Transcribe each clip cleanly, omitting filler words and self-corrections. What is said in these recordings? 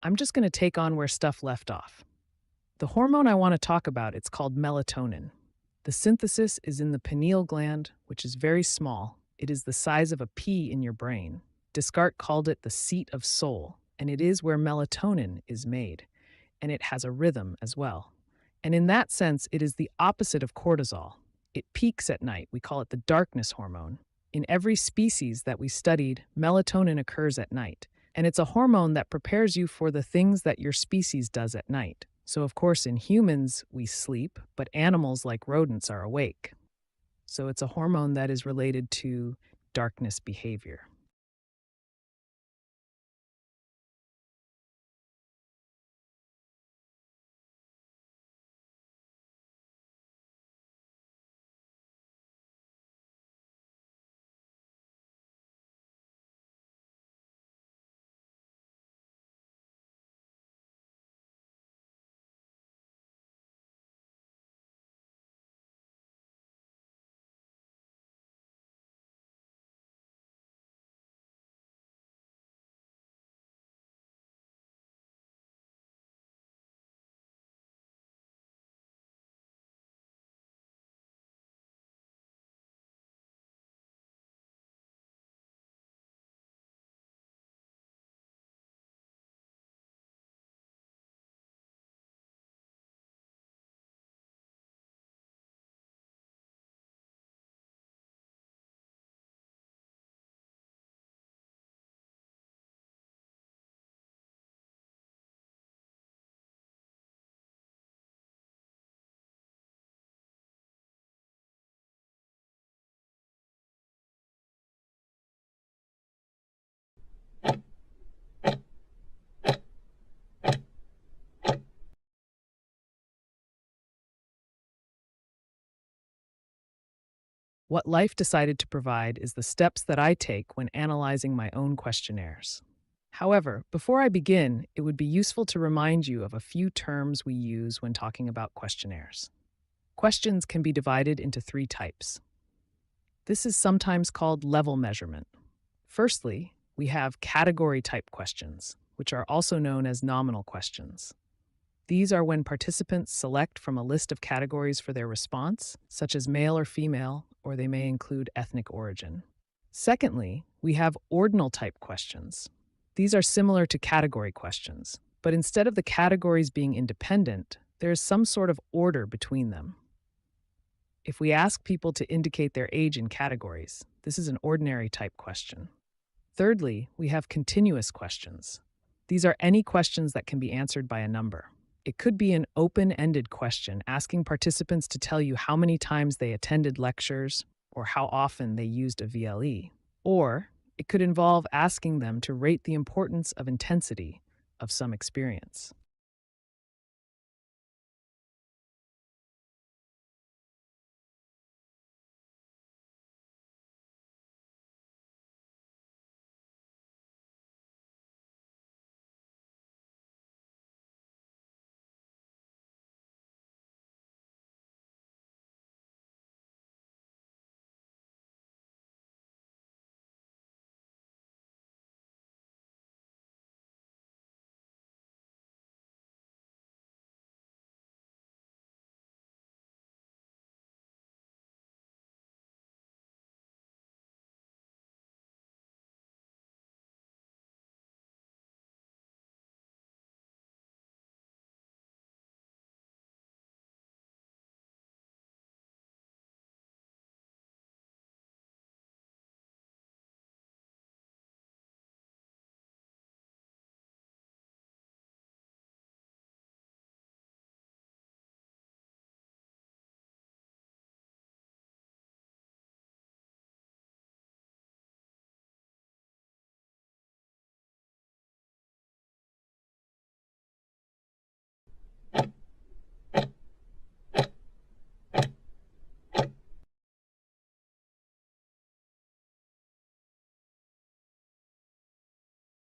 I'm just going to take on where stuff left off. The hormone I want to talk about, it's called melatonin. The synthesis is in the pineal gland, which is very small. It is the size of a pea in your brain. Descartes called it the seat of soul, and it is where melatonin is made, and it has a rhythm as well. And in that sense, it is the opposite of cortisol. It peaks at night. We call it the darkness hormone. In every species that we studied, melatonin occurs at night, and it's a hormone that prepares you for the things that your species does at night. So, of course, in humans, we sleep, but animals like rodents are awake. So, it's a hormone that is related to darkness behavior. What life decided to provide is the steps that I take when analyzing my own questionnaires. However, before I begin, it would be useful to remind you of a few terms we use when talking about questionnaires. Questions can be divided into three types. This is sometimes called level measurement. Firstly, we have category type questions, which are also known as nominal questions. These are when participants select from a list of categories for their response, such as male or female, or they may include ethnic origin. Secondly, we have ordinal type questions. These are similar to category questions, but instead of the categories being independent, there is some sort of order between them. If we ask people to indicate their age in categories, this is an ordinary type question. Thirdly, we have continuous questions. These are any questions that can be answered by a number. It could be an open-ended question asking participants to tell you how many times they attended lectures or how often they used a VLE. Or it could involve asking them to rate the importance of intensity of some experience.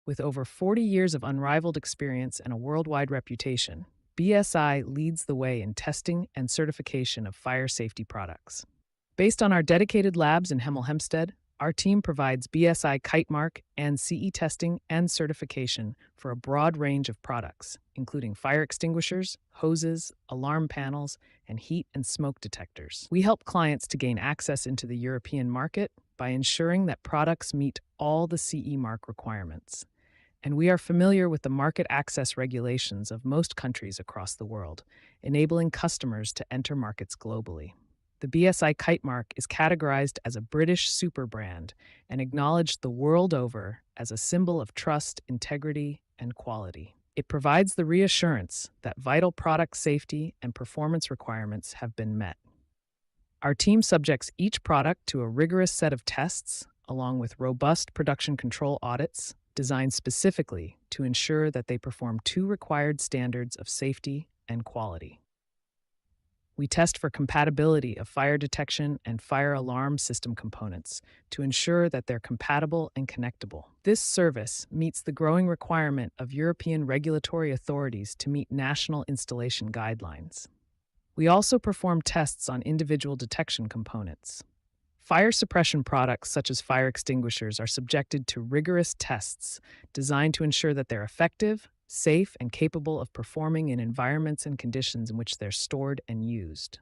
With over 40 years of unrivaled experience and a worldwide reputation, BSI leads the way in testing and certification of fire safety products. Based on our dedicated labs in Hemel Hempstead, Our team provides BSI Kite Mark and CE testing and certification for a broad range of products, including fire extinguishers, hoses, alarm panels, and heat and smoke detectors. We help clients to gain access into the European market by ensuring that products meet all the CE mark requirements. And we are familiar with the market access regulations of most countries across the world, enabling customers to enter markets globally. The BSI Kite Mark is categorized as a British super brand and acknowledged the world over as a symbol of trust, integrity, and quality. It provides the reassurance that vital product safety and performance requirements have been met. Our team subjects each product to a rigorous set of tests, along with robust production control audits designed specifically to ensure that they perform two required standards of safety and quality. We test for compatibility of fire detection and fire alarm system components to ensure that they're compatible and connectable. This service meets the growing requirement of European regulatory authorities to meet national installation guidelines. We also perform tests on individual detection components. Fire suppression products such as fire extinguishers are subjected to rigorous tests designed to ensure that they're effective, safe, and capable of performing in environments and conditions in which they're stored and used.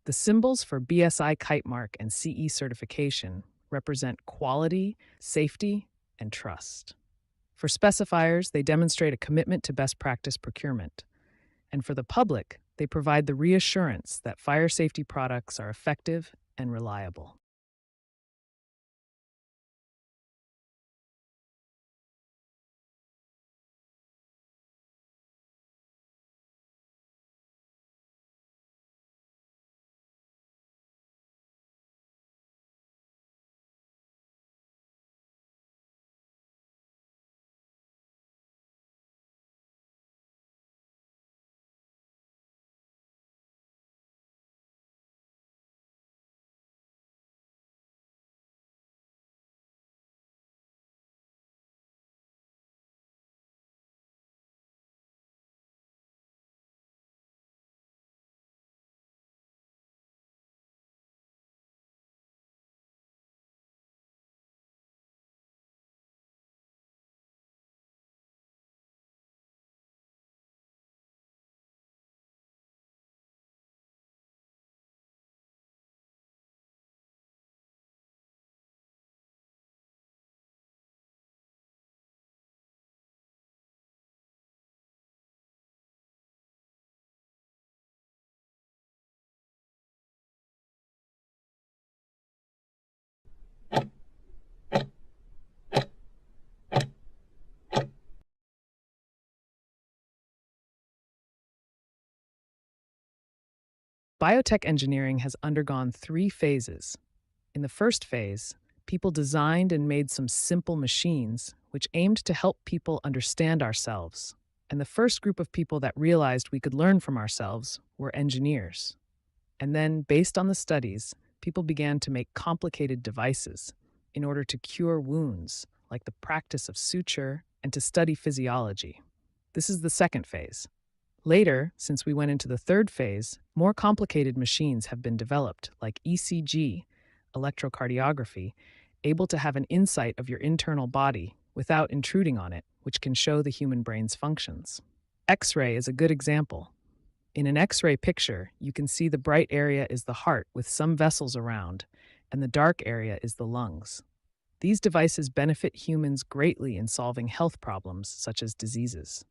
The symbols for BSI Kite Mark and CE certification represent quality, safety, and trust. For specifiers, they demonstrate a commitment to best practice procurement. And for the public, they provide the reassurance that fire safety products are effective and reliable. Biotech engineering has undergone three phases. In the first phase, people designed and made some simple machines which aimed to help people understand ourselves. And the first group of people that realized we could learn from ourselves were engineers. And then, based on the studies, people began to make complicated devices in order to cure wounds, like the practice of suture, and to study physiology. This is the second phase. Later, since we went into the third phase, more complicated machines have been developed, like ECG, electrocardiography, able to have an insight of your internal body without intruding on it, which can show the human brain's functions. X-ray is a good example. In an X-ray picture, you can see the bright area is the heart with some vessels around, and the dark area is the lungs. These devices benefit humans greatly in solving health problems such as diseases.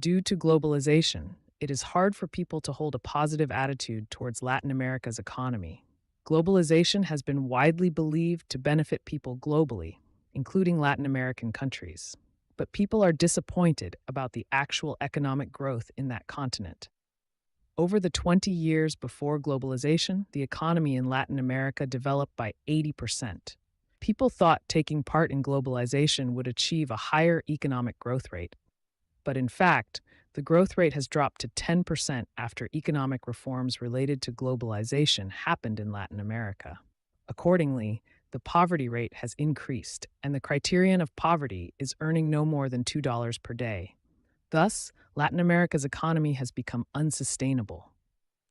Due to globalization, it is hard for people to hold a positive attitude towards Latin America's economy. Globalization has been widely believed to benefit people globally, including Latin American countries. But people are disappointed about the actual economic growth in that continent. Over the 20 years before globalization, the economy in Latin America developed by 80%. People thought taking part in globalization would achieve a higher economic growth rate. But in fact, the growth rate has dropped to 10% after economic reforms related to globalization happened in Latin America. Accordingly, the poverty rate has increased, and the criterion of poverty is earning no more than $2 per day. Thus, Latin America's economy has become unsustainable.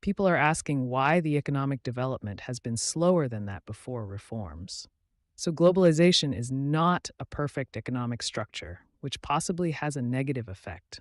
People are asking why the economic development has been slower than that before reforms. So, globalization is not a perfect economic structure, which possibly has a negative effect.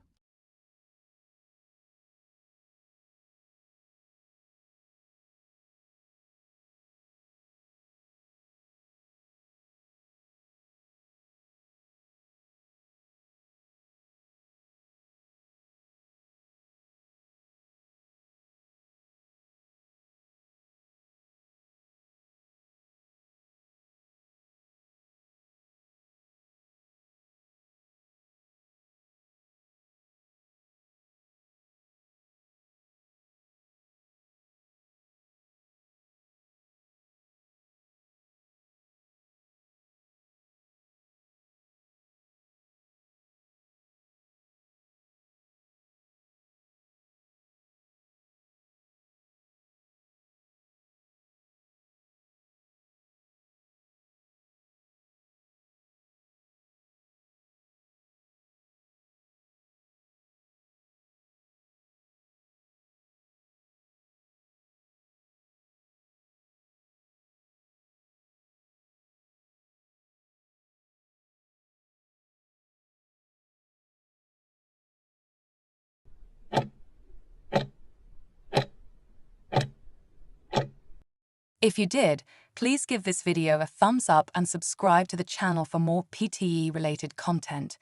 If you did, please give this video a thumbs up and subscribe to the channel for more PTE-related content.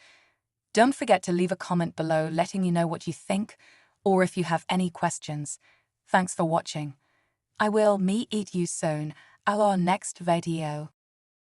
Don't forget to leave a comment below letting you know what you think or if you have any questions. Thanks for watching. I will meet you soon at our next video.